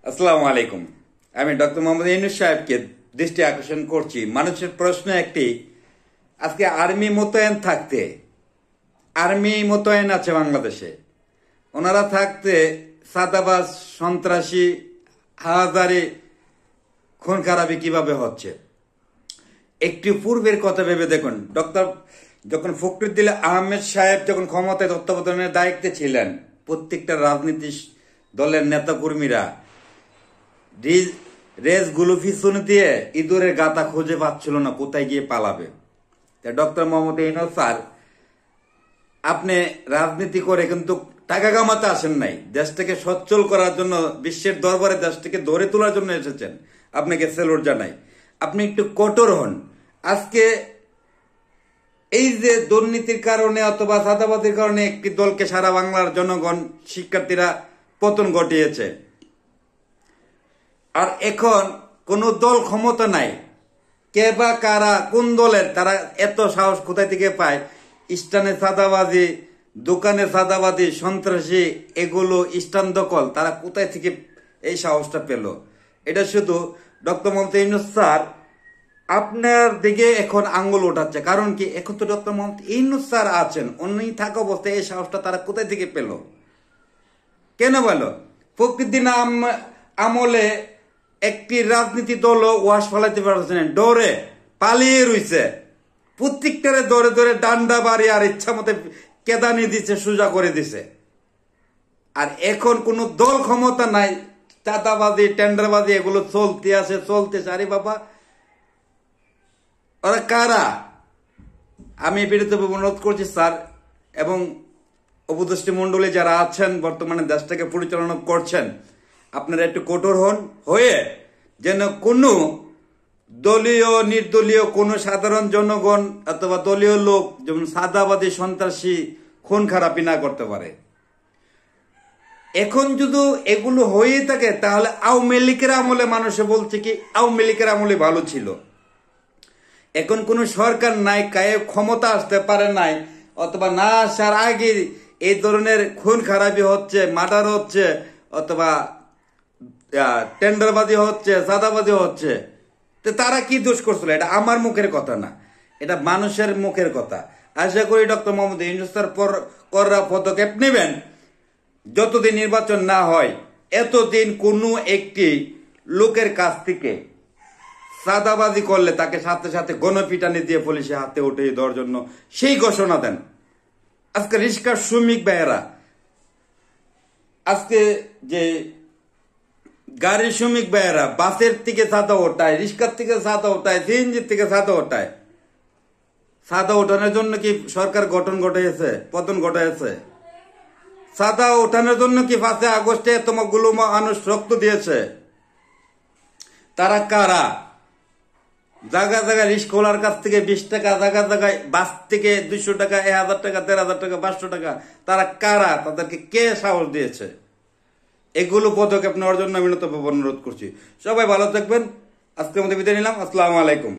আসসালামু আলাইকুম। আমি ডক্টর মোহাম্মদ ইউনূস সাহেবকে দৃষ্টি আকর্ষণ করছি। মানুষের প্রশ্ন একটি, আজকে আর্মি মোতায়েন আছে বাংলাদেশে। ওনারা থাকতে সাদাবাজ, সন্ত্রাসী, হাজারি, খুন খারাপি কিভাবে হচ্ছে? একটি পূর্বের কথা ভেবে দেখুন। যখন ফখরুদ্দিন আহমেদ সাহেব যখন ক্ষমতায় তত্ত্বাবধানের দায়িত্বে ছিলেন, প্রত্যেকটা রাজনীতি দলের নেতাকর্মীরা রেসগুলো পিছনে দিয়ে ইঁদুরের গাতা খুঁজে পাচ্ছিল না কোথায় গিয়ে পালাবে। ডক্টর মোহাম্মদ ইউনূস স্যার, আপনি রাজনীতি করে কিন্তু টাকা কামাতে আসেন নাই, দেশটাকে সচ্ছল করার জন্য, বিশ্বের দরবারে দেশটাকে ধরে তোলার জন্য এসেছেন। আপনাকে স্যালুট জানাই। আপনি একটু কঠোর হন। আজকে এই যে দুর্নীতির কারণে অথবা চাঁদাবাজির কারণে একটি দলকে সারা বাংলার জনগণ, শিক্ষার্থীরা পতন ঘটিয়েছে, আর এখন কোন দল ক্ষমতা নাই। কে বা কারা, কোন দলের, তারা এত সাহস কোথায় থেকে পায়? স্থানে চাঁদাবাজি, দোকানে চাঁদাবাজি, সন্ত্রাসী, এগুলো স্থান দখল, তারা কোথায় থেকে এই সাহসটা পেল? এটা শুধু ডক্টর মোহাম্মদ ইউনূস স্যার আপনার দিকে এখন আঙ্গুল ওঠাচ্ছে। কারণ কি, এখন তো ডক্টর মোহাম্মদ ইউনূস স্যার আছেন, উনি থাকা অবস্থায় এই সাহসটা তারা কোথায় থেকে পেল? কেন বলো? ফখরুদ্দিন আমলে একটি রাজনীতি দল ওয়াশ ফলাইতে পারছে না, ডরে পালিয়ে রইছে। প্রত্যেকটারে দরে দরে ডান্ডা বাড়ি আর ইচ্ছা মতো কেদানি দিচ্ছে, সোজা করে দিছে। আর এখন কোন দল ক্ষমতা নাই, চাঁদাবাজি, টেন্ডারবাজি এগুলো চলতেছে। আরে বাবা, ওরা কারা? আমি বিরুদ্ধে অনুরোধ করছি স্যার এবং উপদেষ্টা মন্ডলী যারা আছেন, বর্তমানে দেশটাকে পরিচালনা করছেন, আপনারা একটু কঠোর হয়ে যেন কোনো দলীয়, নির্দলীয়, কোনো সাধারণ জনগণ অথবা দলীয় লোক যেমন সাদাবাদী, সন্ত্রাসী, খুন খারাপি না করতে পারে। এখন যদি এগুলো হয়ে থাকে, তাহলে আওয়ামী লীগের আমলে মানুষে বলছে কি আওয়ামী লীগের আমলে ভালো ছিল। এখন কোন সরকার নাই, কায়ে ক্ষমতা আসতে পারে নাই, অথবা না আসার আগে এই ধরনের খুন খারাপি হচ্ছে, মার্ডার হচ্ছে, অথবা টেন্ডারবাজি হচ্ছে, চাঁদাবাজি হচ্ছে। তো তারা কি দোষ করছিল? এটা আমার মুখের কথা না, এটা মানুষের মুখের কথা। আশা করি ডক্টর মোহাম্মদ ইউনূস স্যার কড়া পদক্ষেপ নেবেন। যতদিন নির্বাচন না হয়, এতদিন কোনো একটি লোকের কাছ থেকে চাঁদাবাজি করলে তাকে সাথে সাথে গণপিটানি দিয়ে পুলিশের হাতে উঠে দেওয়ার জন্য সেই ঘোষণা দেন। আজকে রিক্সার শ্রমিক ভাইয়েরা, আজকে যে গাড়ির শ্রমিক ভাইয়েরা বাসের থেকে চাঁদা ওঠায়, রিক্সার থেকে চাঁদা ওঠায়, সিএনজির থেকে চাঁদা ওঠায়, চাঁদা ওঠানোর জন্য কি সরকার পতন ঘটাইছে? চাঁদা ওঠানোর জন্য কি 5 আগস্টে এতগুলো মানুষ রক্ত দিয়েছে? তারা কারা? জায়গায় জায়গায় রিক্সাওয়ালার কাছ থেকে 20 টাকা, জায়গায় জায়গায় বাস থেকে 200 টাকা, 1000 টাকা, 1500 টাকা, 500 টাকা, তারা কারা? তাদেরকে কে সাহস দিয়েছে? এগুলো পদক্ষেপ নেওয়ার জন্য আমি অনুরোধ করছি। সবাই ভালো থাকবেন। আজকের মধ্যে বিদায় নিলাম। আসসালামু আলাইকুম।